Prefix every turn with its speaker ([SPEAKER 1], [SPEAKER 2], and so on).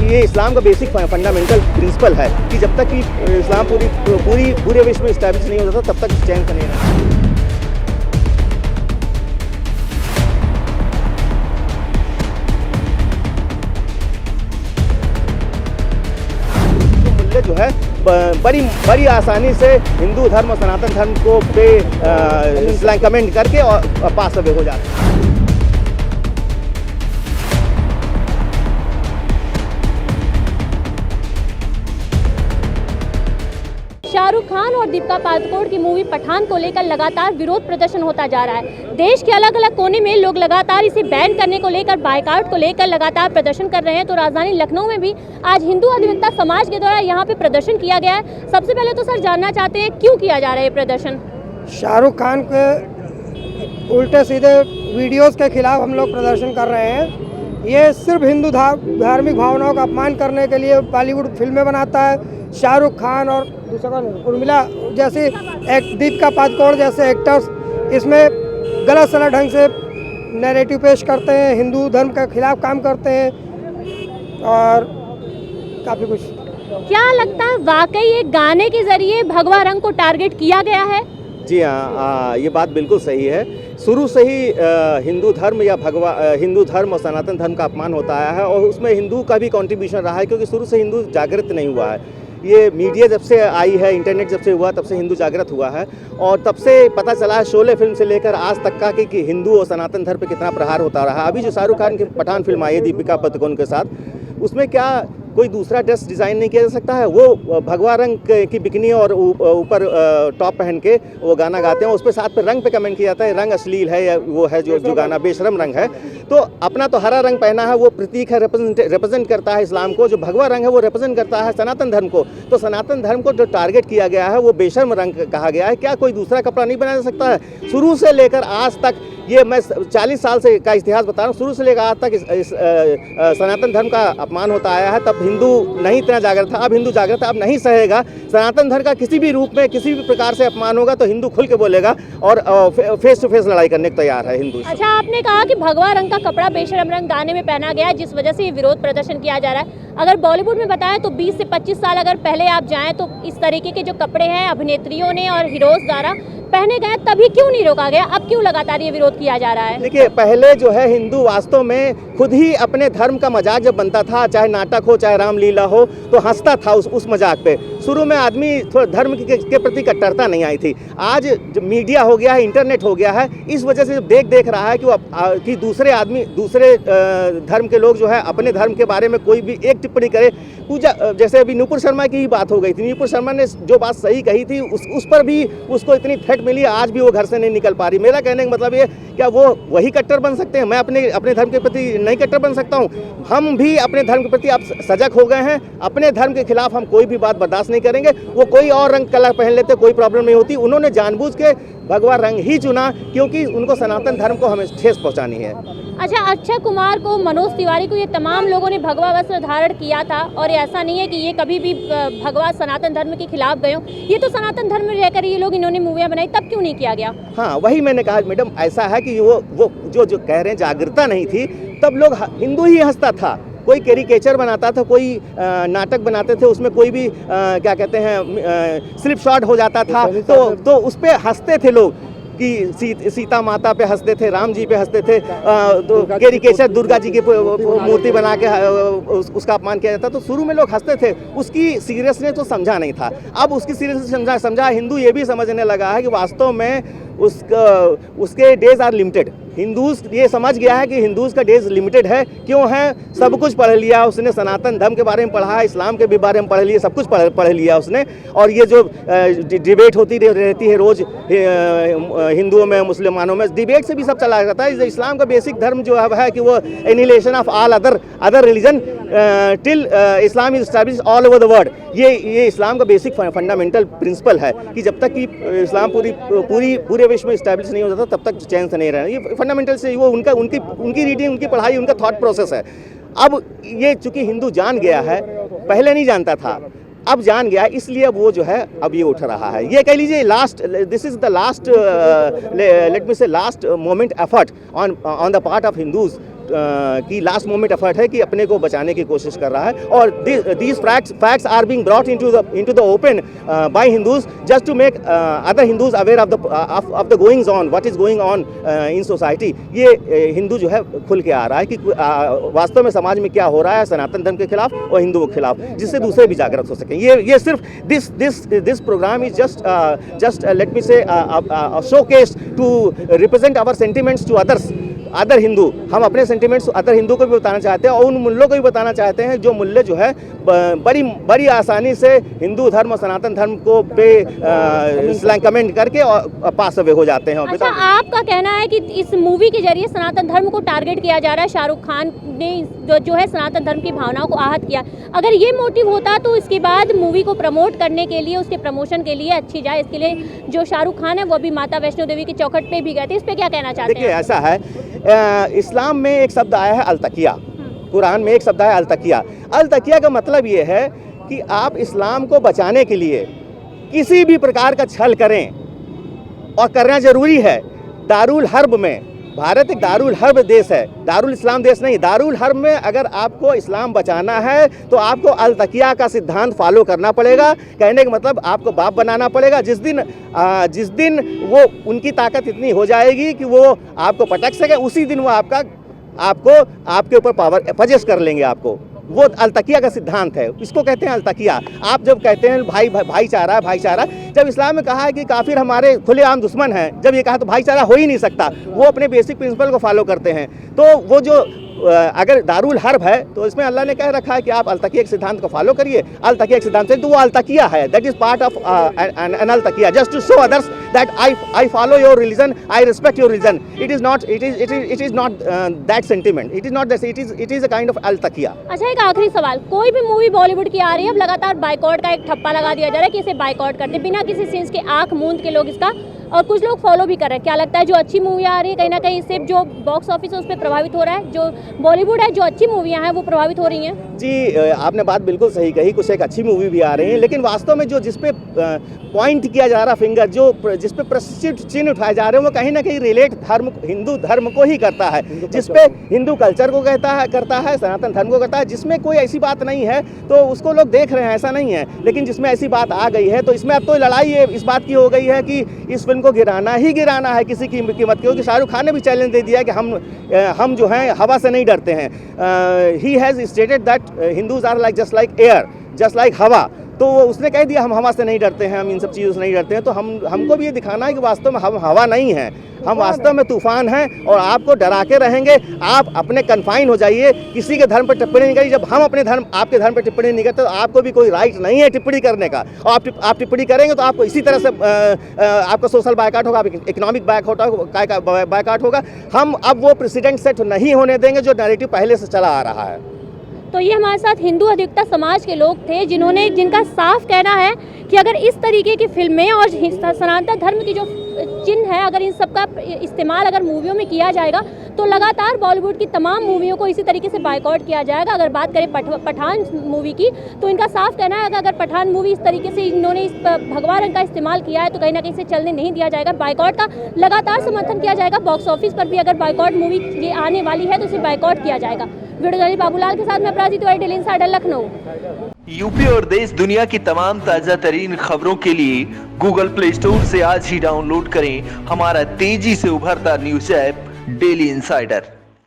[SPEAKER 1] ये इस्लाम का basic fundamental principle है कि जब तक कि इस्लाम पूरे विश्व में इस्टेब्लिश नहीं होता तब तक चैन का नहीं रहना। मूल्य जो है बड़ी आसानी से हिंदू धर्म और सनातन धर्म को पे कमेंट करके और पास अवे हो जाते हैं।
[SPEAKER 2] शाहरुख खान और दीपिका पादुकोण की मूवी पठान को लेकर लगातार विरोध प्रदर्शन होता जा रहा है। देश के अलग अलग कोने में लोग लगातार इसे बैन करने को लेकर, बायकॉट को लेकर लगातार प्रदर्शन कर रहे हैं। तो राजधानी लखनऊ में भी आज हिंदू अधिवक्ता समाज के द्वारा यहाँ पे प्रदर्शन किया गया है। सबसे पहले तो सर जानना चाहते हैं क्यों किया जा रहा है ये प्रदर्शन?
[SPEAKER 3] शाहरुख खान के उल्टे सीधे वीडियोस के खिलाफ हम लोग प्रदर्शन कर रहे हैं। ये सिर्फ हिंदू धार्मिक भावनाओं का अपमान करने के लिए बॉलीवुड फिल्में बनाता है। शाहरुख खान और दूसरा उर्मिला जैसी दीपिका पादुकोण जैसे एक्टर्स इसमें गलत सलत ढंग से नैरेटिव पेश करते हैं, हिंदू धर्म के खिलाफ काम करते हैं और काफ़ी कुछ।
[SPEAKER 2] क्या लगता है वाकई एक गाने के जरिए भगवा रंग को टारगेट किया गया है?
[SPEAKER 1] जी हाँ, ये बात बिल्कुल सही है। शुरू से ही हिंदू धर्म और सनातन धर्म का अपमान होता आया है और उसमें हिंदू का भी कंट्रीब्यूशन रहा है, क्योंकि शुरू से हिंदू जागृत नहीं हुआ है। ये मीडिया जब से आई है, इंटरनेट जब से हुआ, तब से हिंदू जागृत हुआ है और तब से पता चला है शोले फिल्म से लेकर आज तक का कि हिंदू और सनातन धर्म पे कितना प्रहार होता रहा। अभी जो शाहरुख खान की पठान फिल्म आई है दीपिका पादुकोण के साथ, उसमें क्या कोई दूसरा ड्रेस डिज़ाइन नहीं किया जा सकता है? वो भगवा रंग की बिकनी और ऊपर टॉप पहन के वो गाना गाते हैं, उस पर साथ पे रंग पे कमेंट किया जाता है रंग अश्लील है या वो है जो गाना बेशरम रंग है। तो अपना तो हरा रंग पहना है, वो प्रतीक है, रिप्रेजेंट करता है इस्लाम को। जो भगवा रंग है वो रिप्रेजेंट करता है सनातन धर्म को। तो सनातन धर्म को जो टारगेट किया गया है वो बेशर्म रंग कहा गया है। क्या कोई दूसरा कपड़ा नहीं बनाया जा सकता है? शुरू से लेकर आज तक, ये मैं 40 साल से का इतिहास बता रहा हूँ, शुरू से लेकर आज तक इस सनातन धर्म का अपमान होता आया है। तब हिंदू नहीं इतना जागृत था, अब हिंदू जागृत है, अब नहीं सहेगा। सनातन धर्म का किसी भी रूप में किसी भी प्रकार से अपमान होगा तो हिंदू खुल के बोलेगा और फेस टू फेस लड़ाई करने को तैयार है हिंदू।
[SPEAKER 2] अच्छा, आपने कहा कि भगवा रंग का कपड़ा बेशरम रंग गाने में पहना गया है, जिस वजह से ये विरोध प्रदर्शन किया जा रहा है। अगर बॉलीवुड में बताएं तो 20 से 25 साल अगर पहले आप जाएं तो इस तरीके के जो कपड़े हैं अभिनेत्रियों ने और हीरोज द्वारा पहने गए, तभी क्यों नहीं रोका गया? अब क्यों लगातार ये विरोध किया जा रहा है?
[SPEAKER 1] देखिए, पहले जो है हिंदू वास्तव में खुद ही अपने धर्म का मजाक जब बनता था, चाहे नाटक हो चाहे रामलीला हो, तो हंसता था उस मजाक पे। शुरू में आदमी थोड़ा धर्म के प्रति कट्टरता नहीं आई थी। आज जब मीडिया हो गया है, इंटरनेट हो गया है, इस वजह से जब देख रहा है कि दूसरे आदमी, दूसरे धर्म के लोग जो है अपने धर्म के बारे में कोई भी एक टिप्पणी करे, पूजा जैसे अभी नुपुर शर्मा की ही बात हो गई थी। नुपुर शर्मा ने जो बात सही कही थी उस पर भी उसको इतनी थ्रेट मिली, आज भी वो घर से नहीं निकल पा रही। मेरा कहने का मतलब ये, क्या वो वही कट्टर बन सकते हैं? मैं अपने धर्म के प्रति नहीं कट्टर बन सकता हूँ? हम भी अपने धर्म के प्रति अब सजग हो गए हैं। अपने धर्म के खिलाफ हम कोई भी बात बर्दाश्त नहीं करेंगे। वो कोई और रंग कलर पहन लेते, कोई प्रॉब्लम नहीं होती। उन्होंने जानबूझ के भगवा रंग ही चुना क्योंकि उनको सनातन धर्म को हमें ठेस पहुँचानी है।
[SPEAKER 2] अच्छा, अक्षय कुमार को, मनोज तिवारी को, ये तमाम लोगों ने भगवा वस्त्र धारण किया था और ऐसा नहीं है कि ये कभी भी भगवा सनातन धर्म के खिलाफ गए हो। ये तो सनातन धर्म में रहकर ये लोग इन्होंने मूवियाँ बनाई, तब क्यों नहीं किया गया? हाँ,
[SPEAKER 1] वही मैंने कहा मैडम, ऐसा है कि वो जो कह रहे हैं जागरूकता नहीं थी, तब लोग हिंदू ही हंसता था। कोई कैरिकेचर बनाता था, कोई नाटक बनाते थे, उसमें कोई भी क्या कहते हैं स्लिप शॉट हो जाता था, तो उस पर हंसते थे लोग कि सीता माता पे हंसते थे, राम जी पे हंसते थे, तो कैरिकेचर दुर्गा जी की मूर्ति बना के उसका अपमान किया जाता। तो शुरू में लोग हंसते थे, उसकी सीरियसनेस तो समझा नहीं था। अब उसकी सीरियसनेस समझा हिंदू ये भी समझने लगा है कि वास्तव में उसके डेज आर लिमिटेड। हिंदूज ये समझ गया है कि हिंदूज का डेज लिमिटेड है। क्यों है? सब कुछ पढ़ लिया उसने, सनातन धर्म के बारे में पढ़ा है, इस्लाम के भी बारे में पढ़ लिया, सब कुछ पढ़ लिया उसने। और ये जो डिबेट होती रहती है रोज हिंदुओं में, मुसलमानों में, डिबेट से भी सब चला जाता है। इस्लाम का बेसिक धर्म जो है कि वो annihilation of all other religion till Islam is established all over the world. ये इस्लाम का बेसिक फंडामेंटल प्रिंसिपल है कि जब तक कि इस्लाम पूरे विश्व में इस्टेब्लिश नहीं होता तब तक चैन से नहीं रहना। ये फंडामेंटल से वो उनकी रीडिंग, उनकी पढ़ाई, उनका थॉट प्रोसेस है। अब ये चूंकि हिंदू जान गया है, पहले नहीं जानता था। अब जान गया, इसलिए अब वो जो है अब ये उठ रहा है। ये कह लीजिए last, this is the last, let me say last moment effort on the part of Hindus की लास्ट मोमेंट एफर्ट है कि अपने को बचाने की कोशिश कर रहा है। और these facts are being brought into the open by Hindus just to make other Hindus aware of the goings on, what is going on in society. ये हिंदू जो है खुल के आ रहा है कि वास्तव में समाज में क्या हो रहा है सनातन धर्म के खिलाफ और हिंदुओं के खिलाफ, जिससे दूसरे भी जागृत हो सकें। ये सिर्फ this program is just let me say showcase to represent our sentiments to other Hindu. हम अपने सेंटिमेंट्स अदर हिंदू को भी बताना चाहते हैं और उन मूल्यों को भी बताना चाहते हैं जो मूल्य जो है बड़ी आसानी से हिंदू धर्म और सनातन धर्म को पे कमेंट करके और पास अवे हो जाते हैं।
[SPEAKER 2] अच्छा, आपका कहना है कि इस मूवी के जरिए सनातन धर्म को टारगेट किया जा रहा है, शाहरुख खान ने जो है सनातन धर्म की भावनाओं को आहत किया। अगर ये मोटिव होता तो इसके बाद मूवी को प्रमोट करने के लिए, उसके प्रमोशन के लिए अच्छी जाए, इसके लिए जो शाहरुख खान है वो भी माता वैष्णो देवी की चौखट पे भी गए थे। इस पे क्या कहना चाहते हैं?
[SPEAKER 1] देखिए, ऐसा है, इस्लाम में एक शब्द आया है अलतकिया, कुरान में एक शब्द है अलतकिया। अलतकिया का मतलब ये है कि आप इस्लाम को बचाने के लिए किसी भी प्रकार का छल करें, और करना जरूरी है। दारुल हर्ब में, भारत एक दारुल हर्ब देश है, दारुल इस्लाम देश नहीं। दारुल हर्ब में अगर आपको इस्लाम बचाना है तो आपको अलतकिया का सिद्धांत फॉलो करना पड़ेगा। कहने का मतलब आपको बाप बनाना पड़ेगा। जिस दिन वो उनकी ताकत इतनी हो जाएगी कि वो आपको पटक सके, उसी दिन वो आपके ऊपर पावर पजेस कर लेंगे आपको। वो अलतकिया का सिद्धांत है, इसको कहते हैं अलतकिया। आप जब कहते हैं भाईचारा, जब इस्लाम में कहा है कि काफिर हमारे खुलेआम दुश्मन हैं, जब ये कहा तो भाईचारा हो ही नहीं सकता। वो अपने बेसिक प्रिंसिपल को फॉलो करते हैं। तो वो जो अगर दारुल हर्ब है तो इसमें अल्लाह ने कह रखा है कि आप अलतकिया के सिद्धांत को फॉलो करिए। अलतकिया के सिद्धांत से तो वो अलतकिया है, that is part of an अलतकिया, just to show others that I follow your religion, I respect your religion. It is not that sentiment, it is a kind of अलतकिया।
[SPEAKER 2] अच्छा, एक आखिरी सवाल, कोई भी मूवी बॉलीवुड की आ रही है, अब लगातार बाइकआउट का एक ठप्पा लगा दिया जा रहा है कि इसे बाइकआउट करते बिना किसी सीन्स के, आंख मूंद के लोग इसका, और कुछ लोग फॉलो भी कर रहे हैं। क्या लगता है जो अच्छी मूवी आ रही है कहीं ना कहीं इससे जो बॉक्स ऑफिस है उस पर प्रभावित हो रहा है? जो बॉलीवुड है, जो अच्छी मूवियाँ हैं वो प्रभावित हो रही हैं?
[SPEAKER 1] जी, आपने बात बिल्कुल सही कही। कुछ एक अच्छी मूवी भी आ रही है, लेकिन वास्तव में जो जिस पे पॉइंट किया जा रहा फिंगर, जो जिस पे प्रश्न चिन्ह उठाए जा रहे हैं, वो कहीं ना कहीं रिलेट हिंदू धर्म को ही करता है, जिस पे हिंदू कल्चर को करता है, सनातन धर्म को करता है। जिसमें कोई ऐसी बात नहीं है तो उसको लोग देख रहे हैं, ऐसा नहीं है। लेकिन जिसमें ऐसी बात आ गई है तो इसमें अब तो लड़ाई इस बात की हो गई है कि इस फिल्म को गिराना है किसी की कीमत। क्योंकि शाहरुख खान ने भी चैलेंज दे दिया है कि हम जो हैं हवा से नहीं डरते हैं। He has stated that Hindus are just like air, just like हवा। तो उसने कह दिया हम हवा से नहीं डरते हैं, हम इन सब चीज़ों से नहीं डरते हैं। तो हमको भी ये दिखाना है कि वास्तव में हम हवा नहीं हैं, हम वास्तव में तूफान हैं और आपको डरा के रहेंगे। आप अपने कन्फाइन हो जाइए, किसी के धर्म पर टिप्पणी नहीं करिए। जब हम आपके धर्म पर टिप्पणी नहीं करते तो आपको भी कोई राइट नहीं है टिप्पणी करने का। और आप टिप्पणी करेंगे तो आपको इसी तरह से आपका सोशल बायकॉट होगा, इकोनॉमिक बायकॉट होगा। हम अब वो प्रेसिडेंट सेट नहीं होने देंगे जो नैरेटिव पहले से चला आ रहा है।
[SPEAKER 2] तो ये हमारे साथ हिंदू अधिवक्ता समाज के लोग थे जिनका साफ कहना है कि अगर इस तरीके की फिल्में और सनातन धर्म की जो चिन्ह है, अगर इन सब का इस्तेमाल अगर मूवियों में किया जाएगा तो लगातार बॉलीवुड की तमाम मूवियों को इसी तरीके से बाइकआउट किया जाएगा। अगर बात करें पठान मूवी की, तो इनका साफ कहना है कि अगर पठान मूवी इस तरीके से इन्होंने इस भगवा रंग का इस्तेमाल किया है तो कहीं ना कहीं से चलने नहीं दिया जाएगा। बाइकआउट का लगातार समर्थन किया जाएगा। बॉक्स ऑफिस पर भी अगर बाइकआउट मूवी ये आने वाली है तो इसे बाइकआउट किया जाएगा। वीडियो जर्नलिस्ट बाबूलाल के साथ मैं अपराजित Tiwari, daily insider, Lucknow.
[SPEAKER 4] UP और देश दुनिया की तमाम ताजा तरीन खबरों के लिए गूगल प्ले स्टोर से आज ही डाउनलोड करें हमारा तेजी से उभरता न्यूज ऐप डेली इंसाइडर।